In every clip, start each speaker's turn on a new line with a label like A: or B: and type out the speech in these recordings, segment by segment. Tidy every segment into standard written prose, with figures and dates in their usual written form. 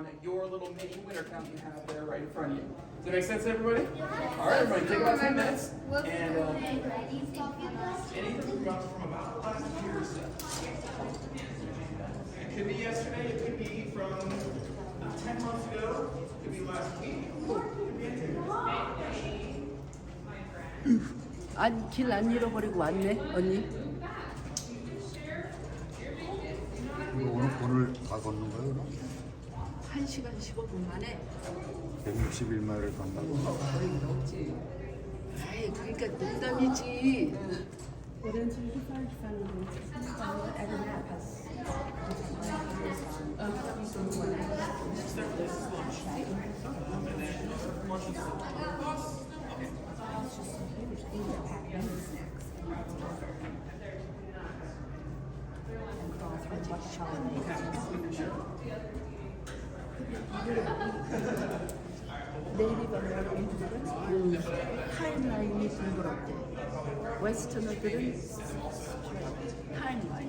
A: on your little mini winter count you have there right in front of you. Does that make sense to everybody? All right, everybody, take about 10 minutes. And anything from about last year or so. It could be yesterday, it could be from 10 months ago, it could be last week.
B: 길 안 잃어버리고 왔네, 언니.
C: 오늘 다 걷는 거예요? 그럼?
B: 1시간 15분 만에.
C: 161마일을 간다고?
B: 거의 넘지. 아이, 그러니까 농담이지. 네이비버들은 타임라인이 둥그렇대. 웨스터너들은 타임라인.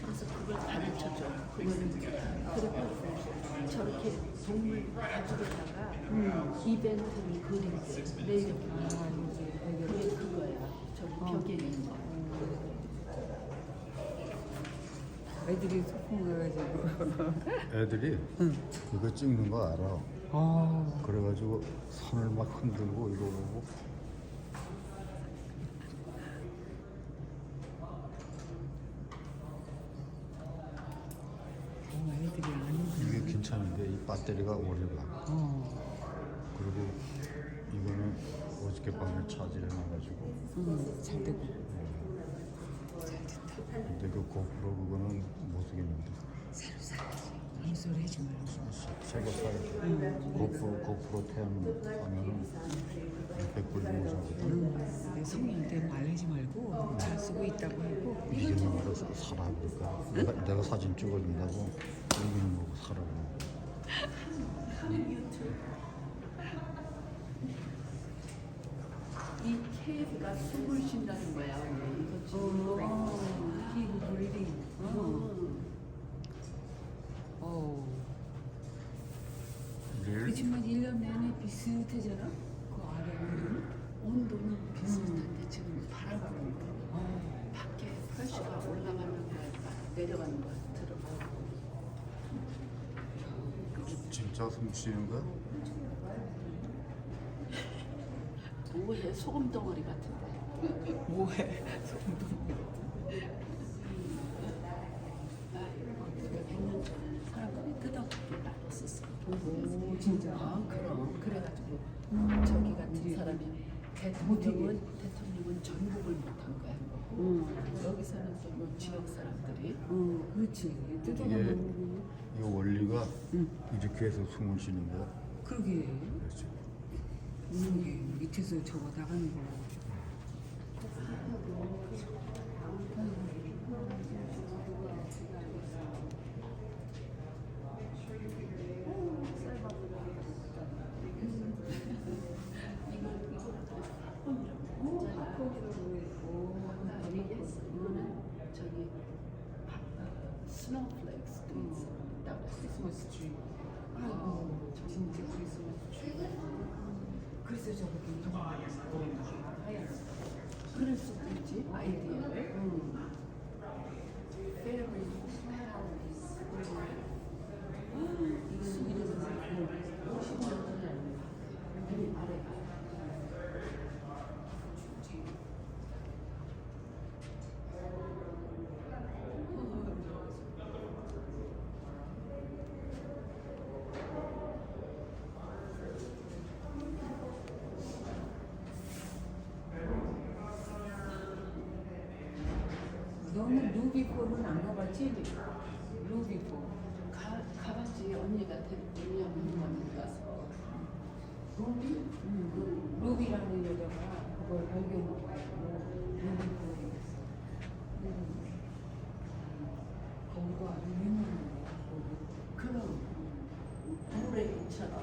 B: 그래서 그걸 가르쳐줘. 그거는 그리고 저렇게 동물 가지고다가 이벤트를 그린대. 네이비버. 그게 그거야. 저기 벽에 있는 거.
D: 애들이 소풍 가가지고
C: 애들이 이거 찍는 거 알아. 그래가지고 손을 막 흔들고 이거 보고
D: 애들이 아닌
C: 이게 괜찮은데 이 배터리가 오래 가. 그리고 이거는 어저께밤에 차지를 해놔가지고
D: 잘 되고
C: 근데 그 고프로 그거는 못 쓰겠는데
D: 새로 사야지. 아무 소리 하지 말고.
C: 새거 사야지. 고프로 태우면은 100불 주고 사거든.
D: 내 성인한테 말하지 말고 잘 쓰고 있다고 하고.
C: 이기는 거로 사라 그러니까 내가 사진 찍어준다고 이기는 거고 사라고.
B: 이 케이크가 숨을 쉰다는 거야. 이거 지금
D: 기브 브리딩. 그치만 1년 내내 비슷하잖아. 그 아래는.
B: 온도는 비슷한데 지금 바람 부는 거. 밖에 펄시가 올라가는 거야, 내려가는 거야, 들어가.
C: 진짜 숨 쉬는 거야?
B: 뭐해? 소금 덩어리 같은데.
D: 뭐해? 소금도
B: 아, 이거 100년 전에 사람들이 뜯어먹게 놔뒀었어.
D: 오, 진짜?
B: 아, 그럼. 그래가지고 저기 같은 사람이 대통령은 전국을 못한 거야. 여기서는 또 뭐 지역 사람들이.
D: 그렇지.
C: 이게
D: 뜯어먹는
C: 이 원리가 이렇게 해서 숨을 쉬는 거야.
D: 그러게.
C: 그렇지.
D: 이게 밑에서 저거 나가는 거.
B: 저기 스노우플렉스도 있다고
D: 크리스마스 트리. 아이고, 진짜 크리스마스 트리. 그래서 저렇게
B: 그럴 수도 있지 아이디어를. 페리 아래가
D: 너는 루비포는 안 가봤지? 루비포.
B: 가봤지. 언니가 데리고 가서.
D: 루비? 루비라는 여자가 그걸 발견하고 루비포. 거기도 아주 유명한
B: 그럼 물레처럼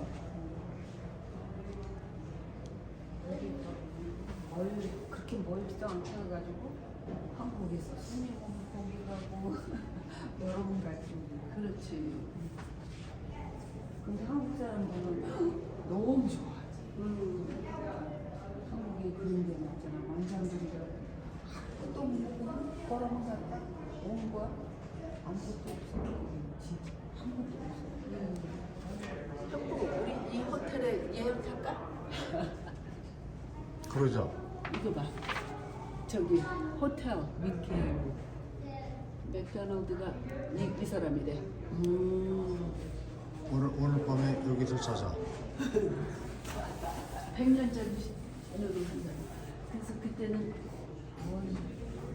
D: 멀리 그렇게 멀지도 않게 해가지고 한국에서 손님 오면 거기 가고 여러 번 갈텐데.
B: 그렇지.
D: 근데 한국 사람들은 너무 좋아하지. 한국에 그런 데 있잖아. 만장들이가 또 먹고 걸어만 갔다 온 거야. 아무것도 없어. 진짜 한국도 없어.
B: 형부 우리 이 호텔에 예약할까?
C: 그러자.
B: 이거 봐. 저기 호텔
D: 민케
B: 맥도날드가 이 사람이래.
C: 오늘 밤에 여기서 자자.
B: 100년 전으로 한다. 그래서 그때는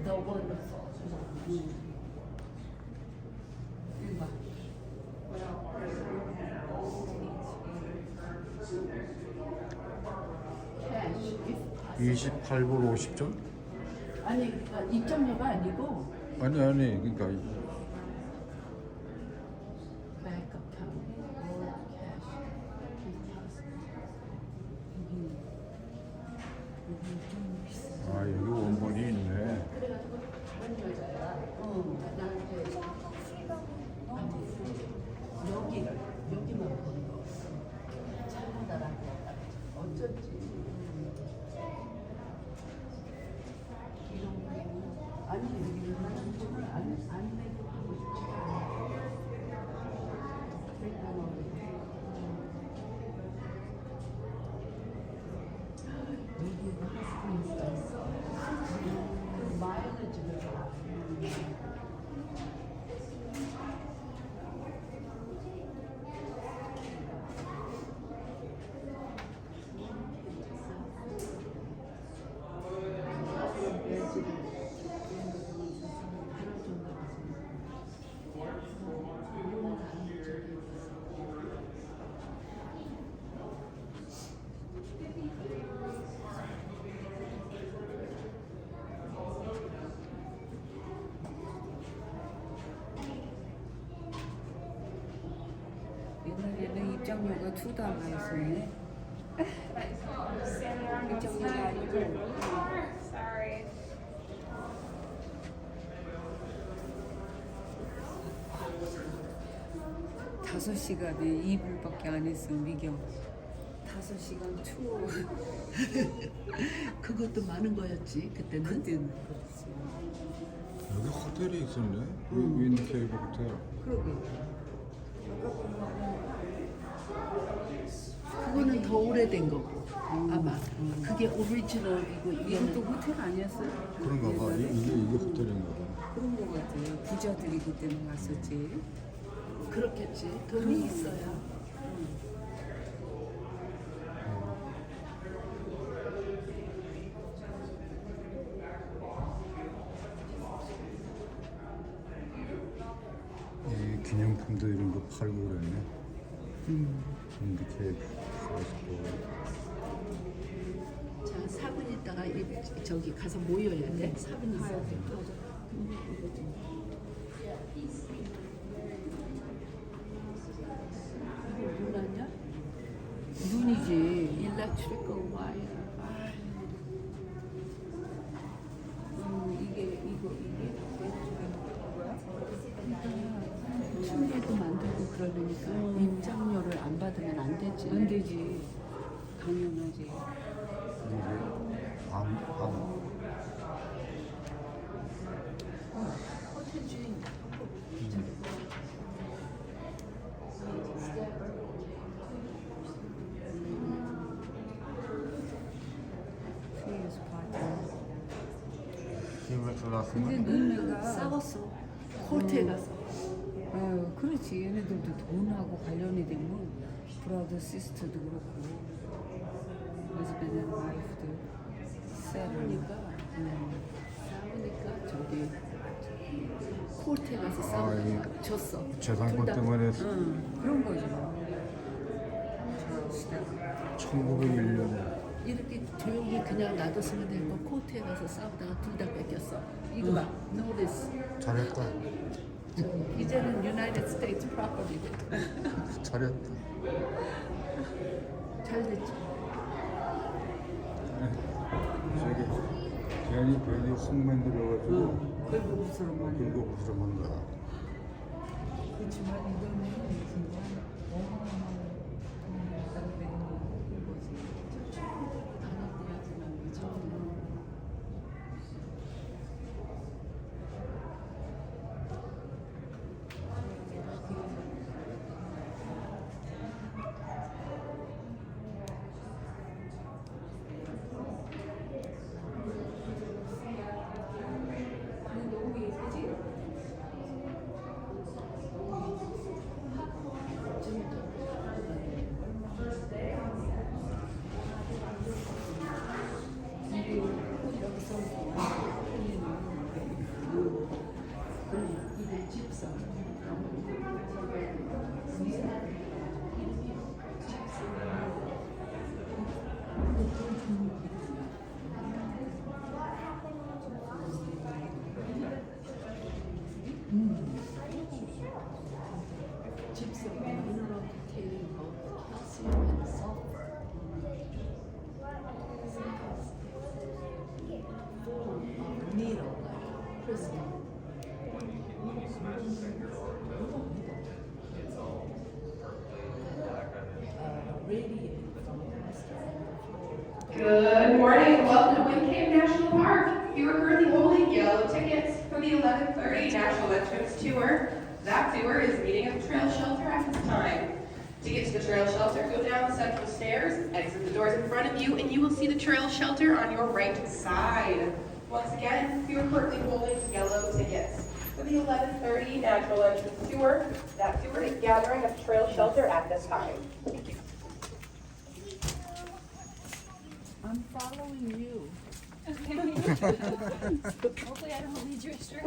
B: 너번 이거 봐. 캐시
C: 28불 50점?
B: 아니 그러니까 입장료가 아니고
C: 아니 그러니까
B: bank account or cash.
C: 아 여기 원본이 있네.
B: 그래가지고 다른 여자야. 나한테 아니 여기만 보는 거 잘하다라고 어쩐지 이런 거 아니 나는 정말 안 내고 하고 싶지 않아. 마일리지를 다.
D: 옛날에는 입장료가 $2가 있었네. 입장료가 아니고
E: Sorry.
D: 다섯 시간에 2불밖에 안 했어. 미경 5시간 투어.
B: 그것도 많은 거였지 그때는.
D: 그때는 그렇지.
C: 여기 호텔이 있었네. 윈케이브 호텔.
D: 그러게.
B: 그거는 더 오래된 거고 아마 그게 오리지널이고
D: 이것도
B: 이거는
D: 호텔 아니었어요?
C: 그런가 봐. 이게 호텔인가 봐.
D: 그런 거 같아요. 부자들이 그때는 갔었지.
B: 그렇겠지. 돈이 있어야.
C: 이 기념품도 이런 거 팔고 그랬네. 윈케이브
B: 자 4분 있다가 저기 가서 모여야 돼. 4분 있어야 돼. 이거 눈 아니야?
D: 눈이지.
B: Electrical wire.
D: 이게
B: 침대도 만들고 그러려니까 입장료를 안 받으면 안 되지.
D: 안 되지. 당연하지.
C: 암.
B: 호텔 주인
D: 트레이스 파티.
C: 힘에서
D: 근데
C: 났으면
D: 눈매가
B: 싸웠어. 코트에 가서.
D: 아유, 그렇지. 얘네들도 돈하고 관련이 되면 브라더 시스터도 그렇고 레즈비언 와이프도
B: 싸우니까 싸우니까 저기 코트에 가서 싸우다가 졌어.
C: 재산권
B: 둘 다.
C: 때문에
D: 그런 거죠.
C: 1901년
B: 이렇게 조용히 그냥 놔뒀으면 될 거 코트에 가서 싸우다가 둘 다 뺏겼어. 이거 봐. 노리스.
C: 잘했다.
B: 이제는 유나이티드 스테이트 프로퍼티 돼.
C: 잘했다.
B: 잘 됐지.
C: 저기 괜히 흙만 들어가지고
D: 긁어부스럼만.
C: 긁어부스럼한 거야.
B: 그렇지만 이거는 진짜 어마어마한 갖다 대는 거지. 다녔어야지만 그죠. Gypsum mineral containing both calcium and sulfur. Form of needle-like crystal. Radiating from the crystal.
E: Good morning. Welcome to Wind Cave National Park. You are currently holding yellow tickets for the 11:30 National Entrance Tour. That tour is meeting at the trail shelter at this time. To get to the trail shelter, go down the central stairs, exit the doors in front of you, and you will see the trail shelter on your right side. Once again, you are currently holding yellow tickets for the 11:30 National Entrance Tour. That tour is gathering at the trail shelter at this time. Thank you.
B: I'm following you.
F: Hopefully I don't lead you astray.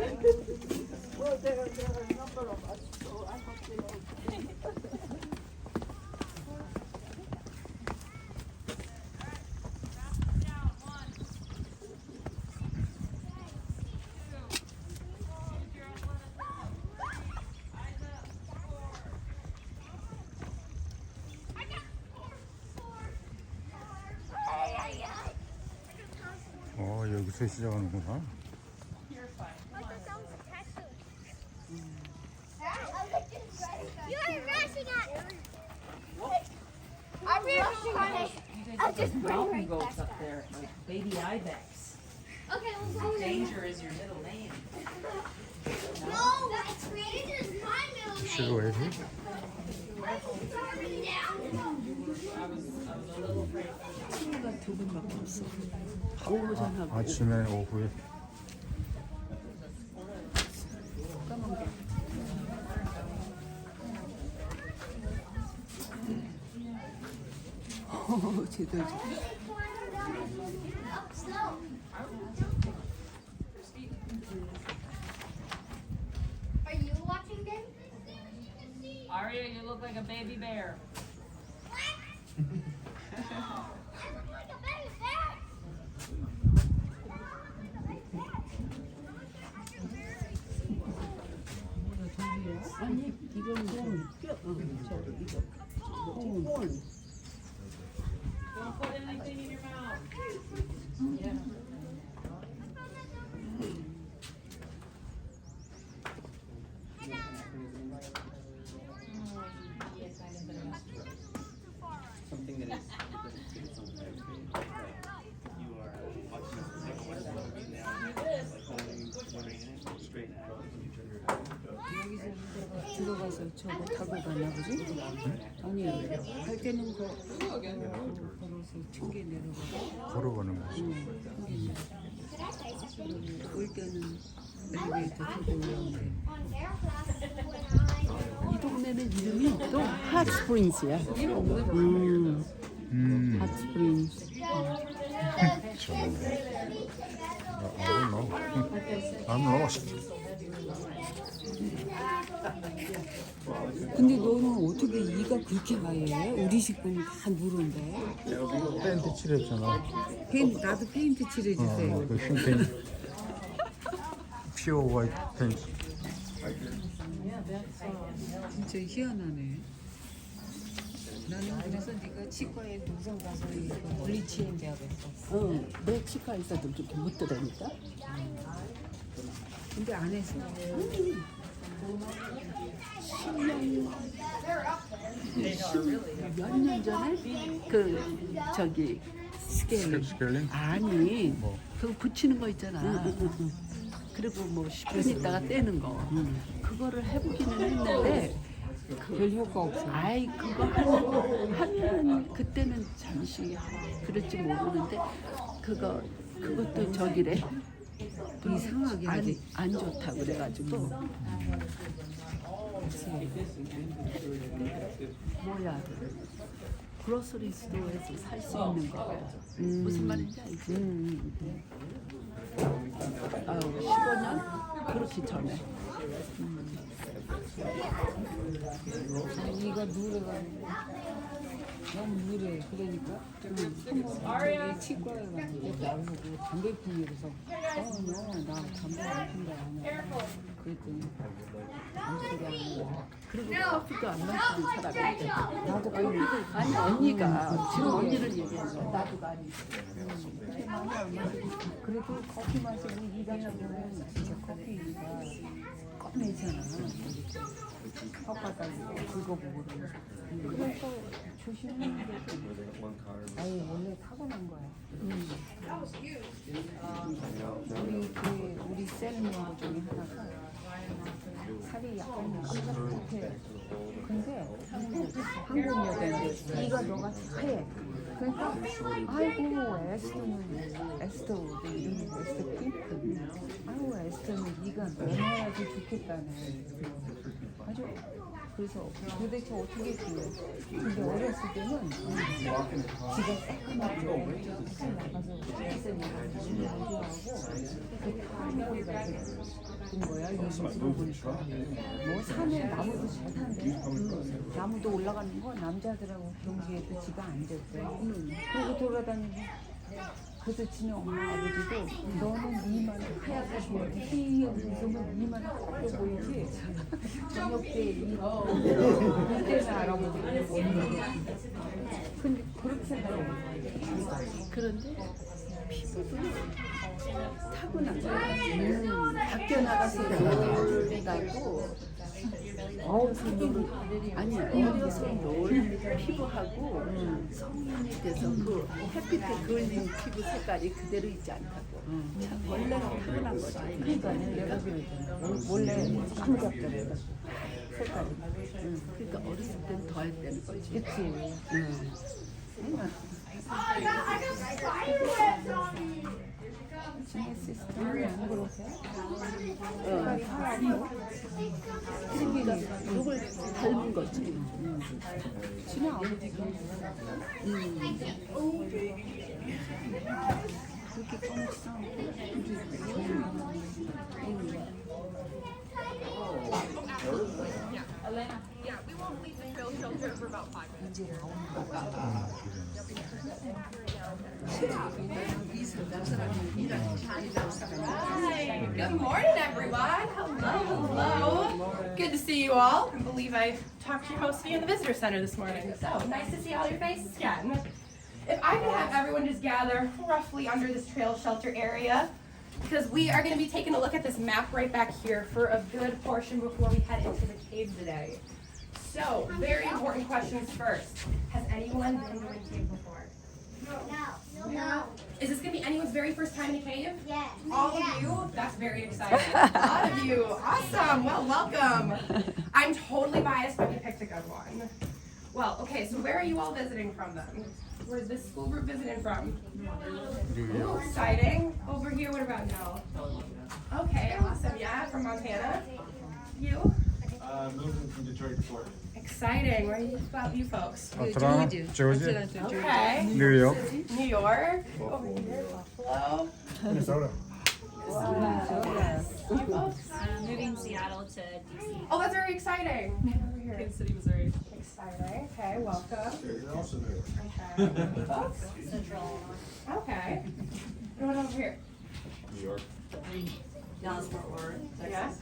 B: Well, there are a number of us, so I hope they don't.
C: 여기서 시작하는구나.
F: You're rushing at it. I'm rushing at it. I'll just bring right
G: goats
F: back.
G: up there, like baby ibex.
F: Okay, we'll go there.
G: Danger is your middle name.
F: No, it's Danger is my middle name.
C: 싫어해?
F: It's already down.
B: 친구가 두 분밖에 없어. 오전하고
C: 아침에 오후에.
B: 까만 게. 제대로.
F: Up slow. Are you watching them?
G: Aria, you look like a baby bear.
F: I look like a baby bear.
B: 아니 이건 좀 저기 이거 콘.
G: Don't put anything in your mouth.
H: Something that is it's on there. You are watching the second one right now, like holding one hand straight out, and you turn your head.
D: 들어가서 저거 타고 가나 보지? 아니 할 때는 걸어서 튕겨 내려가.
C: 걸어가는 거지.
D: 올 때는 엘리베이터 타고 올라오는데.
B: 이 동네는 이름이 또 핫스프링스야. 핫스프링스.
C: I don't know. I'm lost.
D: 근데 너는 어떻게 이가 그렇게 하얘? 우리 식구는 다 누른데.
C: 펜트 칠했잖아.
D: 나도 페인트 칠해주세요.
C: 그 흰 펜트. 피어 화이트 펜트.
D: 진짜 희한하네. 나는 그래서 네가 치과에 우선 가서 이거 블리치행 대학을 했었어.
B: 내 치과에서도 이렇게 묻더라니까.
D: 근데 안 했어.
B: 10년, 몇 년 전에 그 저기
C: 스케일링?
B: 아니
C: 뭐?
B: 그거 붙이는 거 있잖아. 그리고 뭐 10분 있다가 떼는 거. 그거를 해보기는 했는데
D: 별 효과 없어.
B: 아이 그거 하면 그때는 잠시 그럴지 모르는데 그것도 저기래
D: 이상하게 하지.
B: 안 좋다 그래가지고 뭐야 그로서리 스토어에서 살 수 있는 거야. 무슨 말인지 알지? 아우 15년 그렇게 전에.
D: 이가 누래가지고 너무 누래. 그러니까 한번 치과에 갔는데 나보고 담배 피우면서 너 담배 안 핀다 하냐. 그랬더니 아무 소리 안 하고.
B: 그리고 커피도 안 마시는 사람이 있대.
D: 나도 커피를
B: 아니 언니가 지금 언니를 얘기하는 거야. 나도 아니.
D: 그래도 커피 마시고 일하다 보면 진짜 커피가 꺼내잖아. 혓바닥 긁어보고 그래서 조심하는 게 아니 원래 타고난 거야. 우리 셀 멤버 중에 하나가 살이 약간 깜짝해. 근데 한국 여자인데 이가 너같이 하얘. 그러니까 아이고 에스터 이름이 에스터킴? 아이고 에스터는 네가 면허라도 좋겠다네. 아주 그래서 도대체 어떻게 그래? 근데 어렸을 때는 지가 새까맣게 나가서 햇살이 연주하고 한국이가 된 거야. 이 모습을 보니까 뭐 산에 나무도 잘 탄대. 나무도 올라가는 거 남자들하고 경기에도 지가 앉았대. 그러고 돌아다니고 그래서 지네 엄마 아버지도 너는 이만 하얗게 보이지 희귀 웃으면 이만 하얗게 보이지 저녁 때 이때는 알아보지 근데 그렇게 생각해.
B: 그런데 피부도 타고난 거야. 밖에 나가서 놀다고 아니 어려서 놀 피부하고 성인이 돼서 그 햇빛에 그을린 피부 색깔이 그대로 있지 않다고. 참 원래는 타고난 거지.
D: 그러니까 내가 그랬잖아. 원래 깜짝거려 색깔이.
B: 그러니까 어렸을 땐 더 했다는 거지.
D: 그치. 지네 시스템은 안 그렇게? 색깔이 하얗고
B: 그러니까 누굴 닮은 거지.
D: 지네 아버지가 그렇게 까맣지 않고
E: Good morning, everyone. Hello. Good to see you all. I believe I talked to you most of you in the visitor center this morning. So nice to see all your faces again. If I could have everyone just gather roughly under this trail shelter area, because we are going to be taking a look at this map right back here for a good portion before we head into the cave today. So, very important questions first. Has anyone been to a cave before?
F: No.
E: Is this going to be anyone's very first time in a cave?
F: Yes.
E: All of you? That's very exciting. A lot of you. Awesome. Well, welcome. I'm totally biased, but you picked a good one. Well, okay, so where are you all visiting from then? Where's this school group visiting from? Ooh, exciting. Over here, what about y'all? Okay, awesome. Yeah, from Montana. You?
H: Moving from Detroit to Florida.
E: Exciting. Where are you folks?
C: 아트라나, 조지,
E: Okay.
C: 뉴욕.
E: New York. Over here, Buffalo.
H: Minnesota.
E: You folks?
G: Moving Seattle to DC.
E: Oh, that's very exciting. Over here.
G: Kansas City, Missouri.
E: Exciting. Okay, welcome.
H: You're also New York.
E: Okay. You folks?
G: Central.
E: Okay. What over here?
H: New York.
G: Dallas, Fort Worth,
E: Yeah.
G: Texas.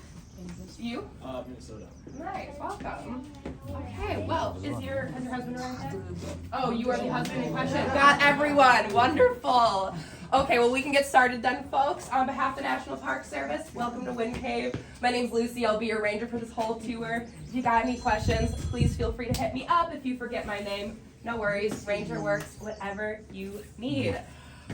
E: You?
H: Minnesota.
E: Nice. Welcome. Okay. Well, has your husband arrived yet? Oh, you are the husband in question? Got everyone. Wonderful. Okay, well, we can get started then, folks. On behalf of the National Park Service, welcome to Wind Cave. My name's Lucy. I'll be your ranger for this whole tour. If you got any questions, please feel free to hit me up. If you forget my name, no worries. Ranger works whatever you need.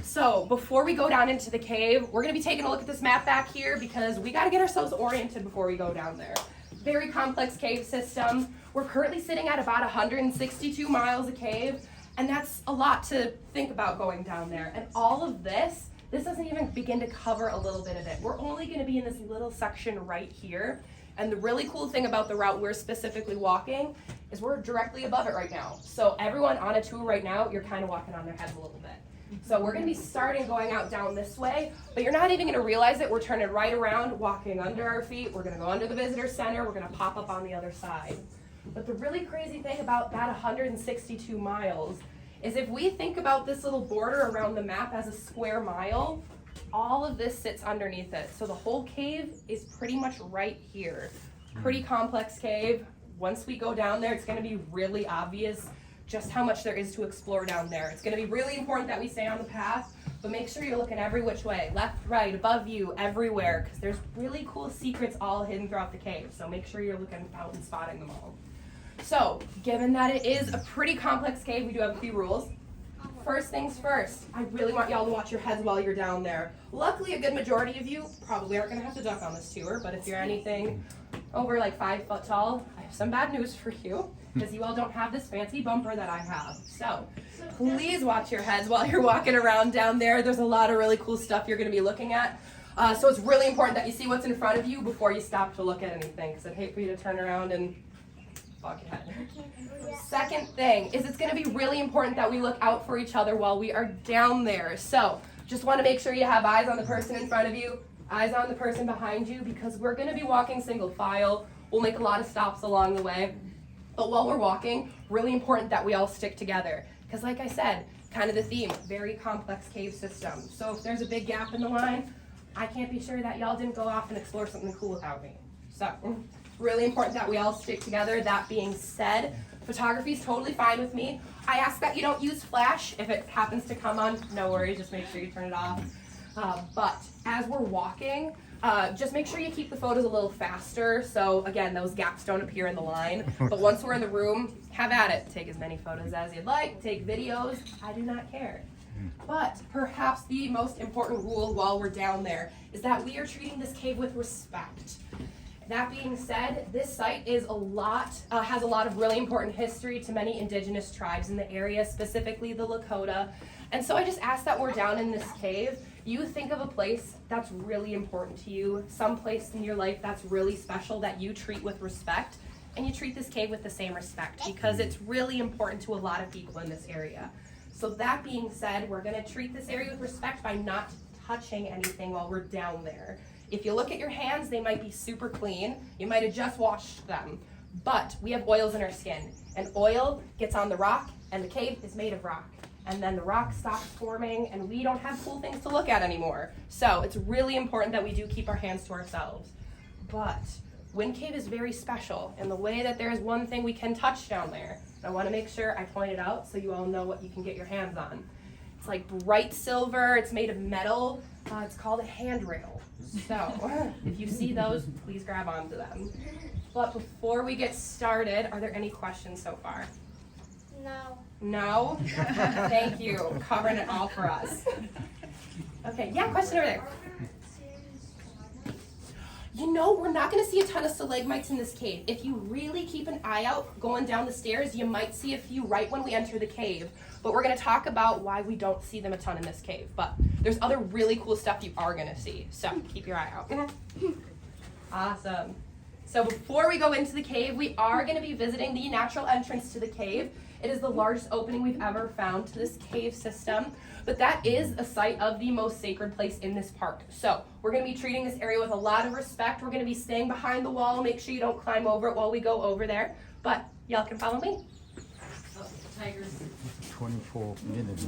E: So before we go down into the cave, we're going to be taking a look at this map back here because we got to get ourselves oriented before we go down there. Very complex cave system. We're currently sitting at about 162 miles a cave, and that's a lot to think about going down there. And all of this doesn't even begin to cover a little bit of it. We're only going to be in this little section right here. And the really cool thing about the route we're specifically walking is we're directly above it right now. So everyone on a tour right now, you're kind of walking on their heads a little bit. So we're going to be starting going out down this way, but you're not even going to realize it. We're turning right around, walking under our feet. We're going to go under the visitor center. We're going to pop up on the other side. But the really crazy thing about that 162 miles is if we think about this little border around the map as a square mile, all of this sits underneath it. So the whole cave is pretty much right here. Pretty complex cave. Once we go down there, it's going to be really obvious just how much there is to explore down there. It's going to be really important that we stay on the path, but make sure you're looking every which way, left, right, above you, everywhere, because there's really cool secrets all hidden throughout the cave. So make sure you're looking out and spotting them all. So, given that it is a pretty complex cave, we do have a few rules. First things first, I really want y'all to watch your heads while you're down there. Luckily, a good majority of you probably aren't going to have to duck on this tour, but if you're anything over like 5 foot tall, I have some bad news for you, because you all don't have this fancy bumper that I have. So, please watch your heads while you're walking around down there. There's a lot of really cool stuff you're going to be looking at. So it's really important that you see what's in front of you before you stop to look at anything, because I'd hate for you to turn around and walk your head. Second thing is it's going to be really important that we look out for each other while we are down there. So just want to make sure you have eyes on the person in front of you, eyes on the person behind you, because we're going to be walking single file. We'll make a lot of stops along the way. But while we're walking, really important that we all stick together. Because like I said, kind of the theme, very complex cave system. So if there's a big gap in the line, I can't be sure that y'all didn't go off and explore something cool without me. So really important that we all stick together. That being said, photography is totally fine with me. I ask that you don't use flash. If it happens to come on, no worries, just make sure you turn it off. But as we're walking, just make sure you keep the photos a little faster. So again, those gaps don't appear in the line. But once we're in the room, have at it. Take as many photos as you'd like. Take videos. I do not care. But perhaps the most important rule while we're down there is that we are treating this cave with respect. That being said, this site is has a lot of really important history to many indigenous tribes in the area, specifically the Lakota. And so I just ask that we're down in this cave, you think of a place that's really important to you, some place in your life that's really special that you treat with respect, and you treat this cave with the same respect because it's really important to a lot of people in this area. So that being said, we're going to treat this area with respect by not touching anything while we're down there. If you look at your hands, they might be super clean. You might have just washed them. But we have oils in our skin, and oil gets on the rock, and the cave is made of rock. And then the rock stops forming, and we don't have cool things to look at anymore. So it's really important that we do keep our hands to ourselves. But Wind Cave is very special in the way that there is one thing we can touch down there. And I want to make sure I point it out so you all know what you can get your hands on. It's like bright silver. It's made of metal. It's called a handrail. So if you see those, please grab onto them. But before we get started, are there any questions so far?
F: No.
E: No? Thank you. Covering it all for us. Okay, yeah, question over there. You know, we're not going to see a ton of stalagmites in this cave. If you really keep an eye out going down the stairs, you might see a few right when we enter the cave. But we're going to talk about why we don't see them a ton in this cave. But there's other really cool stuff you are going to see. So keep your eye out. Awesome. So before we go into the cave, we are going to be visiting the natural entrance to the cave. It is the largest opening we've ever found to this cave system. But that is a site of the most sacred place in this park. So we're going to be treating this area with a lot of respect. We're going to be staying behind the wall. Make sure you don't climb over it while we go over there. But y'all can follow me. Oh, tigers.
C: 24 minutes.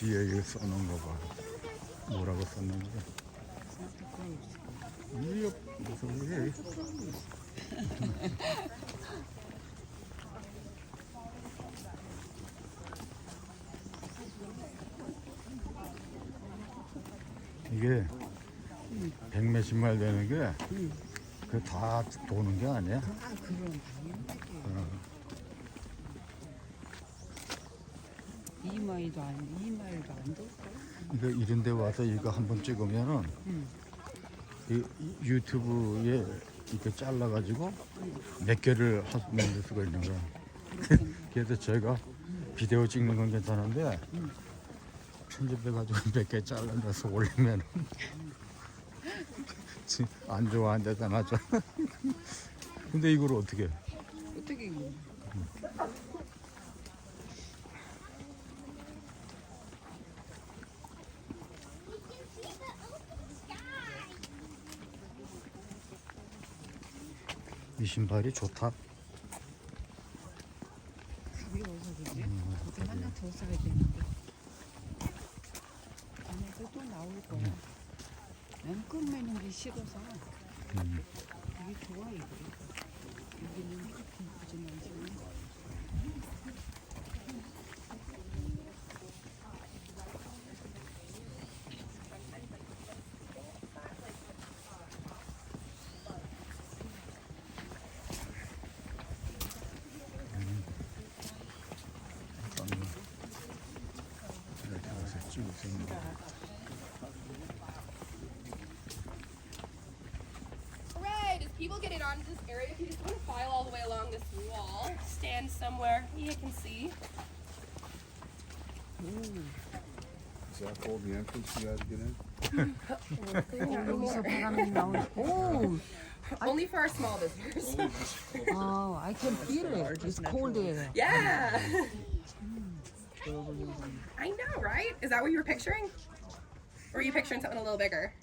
C: 뒤에 이거 써놓은 거 봐. 뭐라고 썼는지. 이거 무슨 소리야? 이게 백몇십 마일 되는 게 그 다 도는 게 아니야?
D: 그럼 당연하지. 2마일도 안 2마일도 안 돼.
C: 이거 이런 데 와서 이거 한번 찍으면은 이 유튜브에 이렇게 잘라가지고 몇 개를 만들 수가 있는 거야. 그래서 제가 비디오 찍는 건 괜찮은데 편집해가지고 몇 개 잘라내서 올리면 안 좋아한다잖아. 근데 이걸 어떻게 해?
D: 어떻게 이거?
C: 이 신발이 좋다.
D: 가벼워서 그지? 그것도 하나 더 사야 되는데. 안에서 또 나올 거야. 난 끝매는 게 싫어서. 이게 좋아 이거. 여기는 그렇게 예쁘진 않지만.
C: 이렇게 와서 찍을 수 있는 거.
E: Alright, as people get it onto this area, if you just want to file all the way along this wall, stand somewhere you can see.
I: Is that called the entrance you gotta get in?
D: 여기서 바람이 나오네. 오,
E: Only for our small visitors.
D: I can feel it. It's cold air.
E: Yeah! I know, right? Is that what you were picturing? Or were you picturing something a little bigger?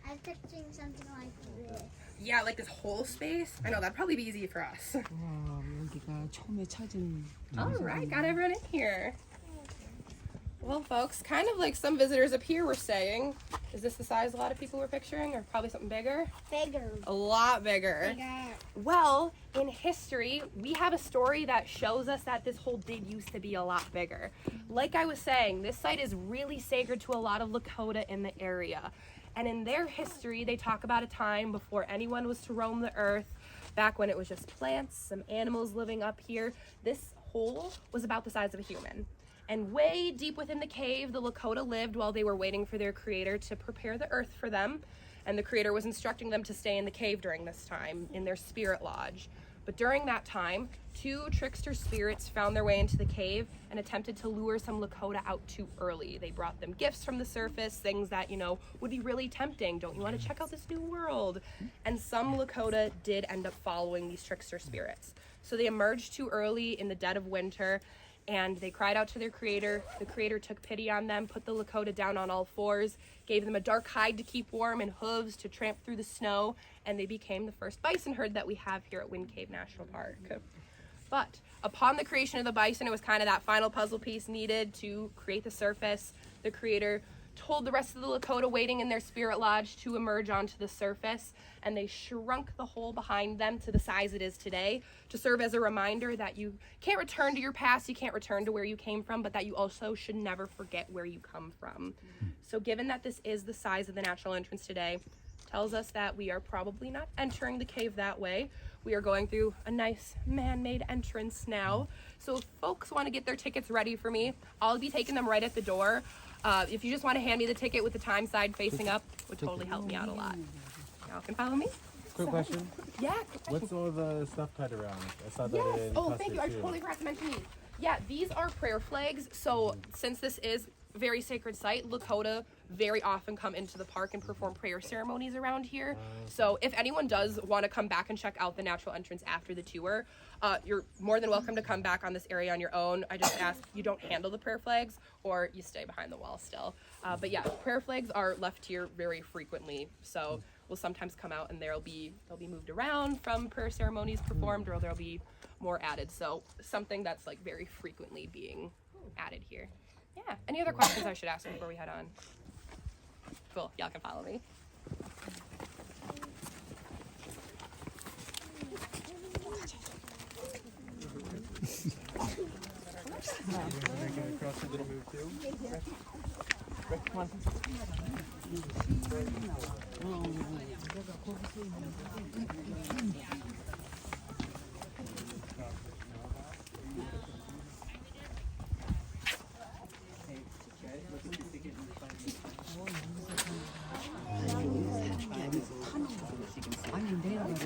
F: I'm picturing something like this.
E: Yeah, like this whole space? I know, that'd probably be easy for us.
D: 와, 여기가 처음에 찾은.
E: Alright, got everyone in here. Well, folks, kind of like some visitors up here were saying, is this the size a lot of people were picturing, or probably something bigger?
F: Bigger.
E: A lot bigger.
F: Bigger.
E: Well, in history, we have a story that shows us that this hole did used to be a lot bigger. Like I was saying, this site is really sacred to a lot of Lakota in the area. And in their history, they talk about a time before anyone was to roam the earth, back when it was just plants, some animals living up here. This hole was about the size of a human. And way deep within the cave, the Lakota lived while they were waiting for their creator to prepare the earth for them. And the creator was instructing them to stay in the cave during this time, in their spirit lodge. But during that time, two trickster spirits found their way into the cave and attempted to lure some Lakota out too early. They brought them gifts from the surface, things that, you know, would be really tempting. Don't you want to check out this new world? And some Lakota did end up following these trickster spirits. So they emerged too early in the dead of winter, and they cried out to their creator. The creator took pity on them, put the Lakota down on all fours, gave them a dark hide to keep warm and hooves to tramp through the snow, and they became the first bison herd that we have here at Wind Cave National Park. But upon the creation of the bison, it was kind of that final puzzle piece needed to create the surface. The creator told the rest of the Lakota waiting in their spirit lodge to emerge onto the surface, and they shrunk the hole behind them to the size it is today to serve as a reminder that you can't return to your past, you can't return to where you came from, but that you also should never forget where you come from. So given that this is the size of the natural entrance today, tells us that we are probably not entering the cave that way. We are going through a nice man-made entrance now. So if folks want to get their tickets ready for me, I'll be taking them right at the door. If you just want to hand me the ticket with the time side facing up, would totally help me out a lot. Y'all can follow me.
J: Quick question.
E: Yeah. quick question.
J: What's all the stuff tied around? I saw that
E: Yes.
J: in
E: Oh,
J: Custer
E: thank you. I
J: too.
E: totally forgot to mention these. Yeah, these are prayer flags. So since this is a very sacred site, Lakota very often come into the park and perform prayer ceremonies around here. So if anyone does want to come back and check out the natural entrance after the tour, you're more than welcome to come back on this area on your own. I just ask you don't handle the prayer flags or you stay behind the wall still. But yeah, prayer flags are left here very frequently. So we'll sometimes come out and they'll be moved around from prayer ceremonies performed, or there'll be more added. So something that's like very frequently being added here. Yeah. Any other questions I should ask before we head on? Cool. Y'all can follow me.
J: Across a little move too.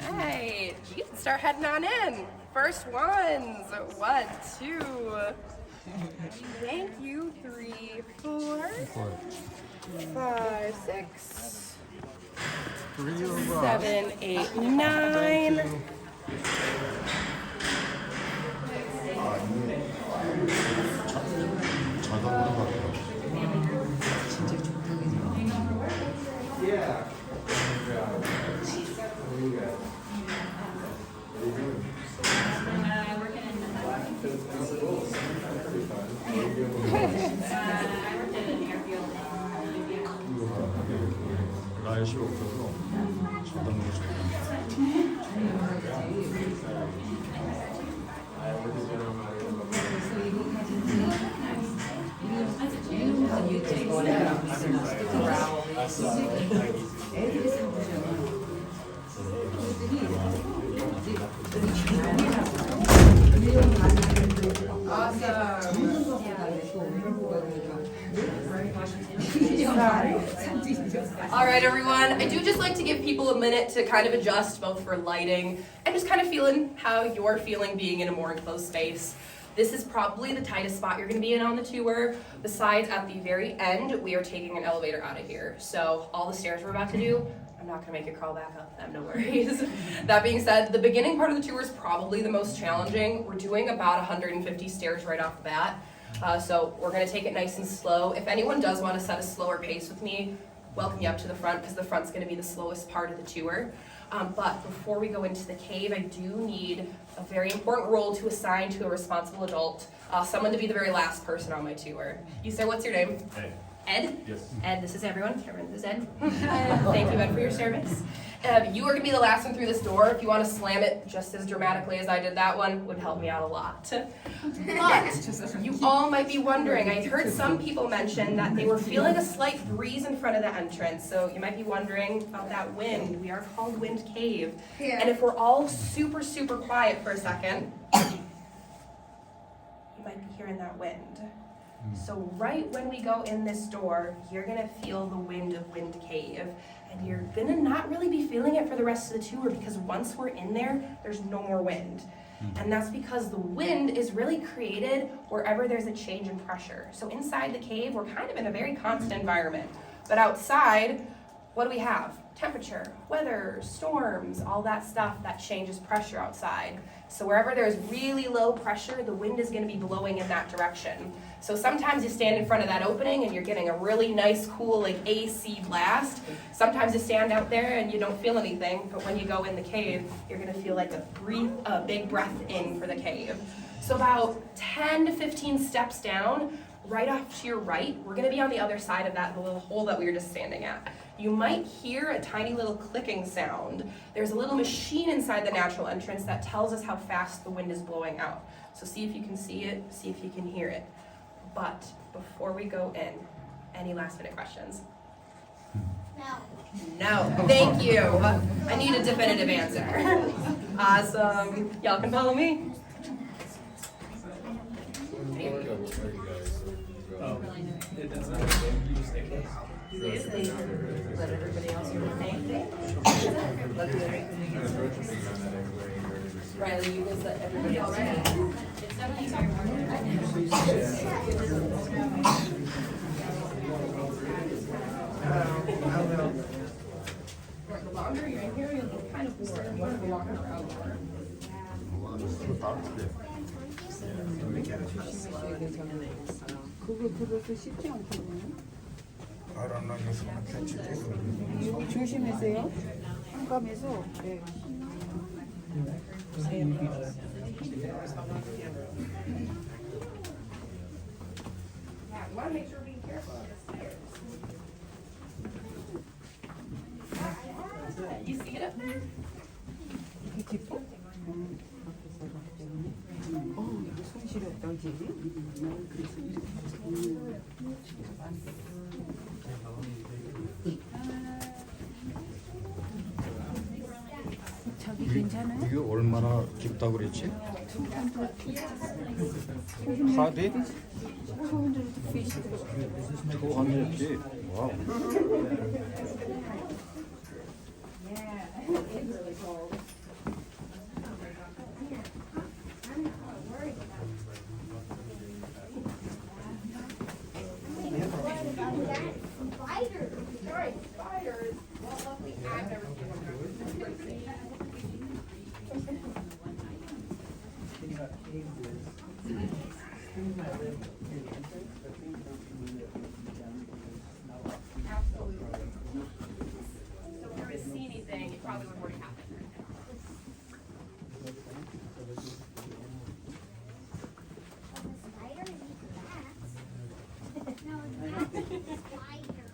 E: Alright, you can start heading on in. First ones. 1, 2. Thank you. 3, 4, 5, 6, 7, 8, 9.
C: 자동으로 바꿔. 라이시 없어서 자동으로
E: All right, everyone. I do just like to give people a minute to kind of adjust, both for lighting and just kind of feeling how you're feeling being in a more enclosed space. This is probably the tightest spot you're going to be in on the tour. Besides, at the very end, we are taking an elevator out of here. So all the stairs we're about to do, I'm not going to make you crawl back up them, no worries. That being said, the beginning part of the tour is probably the most challenging. We're doing about 150 stairs right off the bat. So we're going to take it nice and slow. If anyone does want to set a slower pace with me, welcome you up to the front, because the front's going to be the slowest part of the tour. But before we go into the cave, I do need a very important role to assign to a responsible adult, someone to be the very last person on my tour. You say, what's your name?
K: Ed.
E: Ed?
K: Yes.
E: Ed, this is everyone. Everyone, this is Ed. Thank you, Ed, for your service. You are going to be the last one through this door. If you want to slam it just as dramatically as I did that one, would help me out a lot. But you all might be wondering, I heard some people mention that they were feeling a slight breeze in front of the entrance, so you might be wondering about that wind. We are called Wind Cave.
F: Yeah.
E: And if we're all super, super quiet for a second, you might be hearing that wind. So right when we go in this door, you're gonna feel the wind of Wind Cave, and you're gonna not really be feeling it for the rest of the tour, because once we're in there, there's no more wind. And that's because the wind is really created wherever there's a change in pressure. So inside the cave, we're kind of in a very constant environment. But outside, what do we have? Temperature, weather, storms, all that stuff that changes pressure outside. So wherever there's really low pressure, the wind is going to be blowing in that direction. So sometimes you stand in front of that opening and you're getting a really nice, cool, like AC blast. Sometimes you stand out there and you don't feel anything, but when you go in the cave, you're going to feel like a big breath in for the cave. So about 10 to 15 steps down, right off to your right, we're going to be on the other side of that little hole that we were just standing at. You might hear a tiny little clicking sound. There's a little machine inside the natural entrance that tells us how fast the wind is blowing out. So see if you can see it, see if you can hear it. But before we go in, any last minute questions? No. Thank you. I need a definitive answer. Awesome. Y'all can follow me.
B: Let everybody else hear anything. Riley, you guys let everybody else know.
E: The longer you're in here, you'll get kind of bored. You want to be walking around more.
D: 그것도 쉽지 않거든요. 조심하세요. 깜깜해서. 네.
E: You want to make sure we're being careful on the stairs. You see it up there?
D: 이렇게 깊어? 밖에서 봤기 때문에. 이거 손 시렸다, 그지? 그래서 이렇게 저기 괜찮아요?
C: 이게 얼마나 깊다고 그랬지? 4디?
D: 200 feet.
C: 200지. 와우.
F: Spiders.
E: Sorry, spiders. Well, luckily I've never seen one. Absolutely. So if we were to see anything, it probably would have already happened.
F: Spider eat bats. No, that's a spider.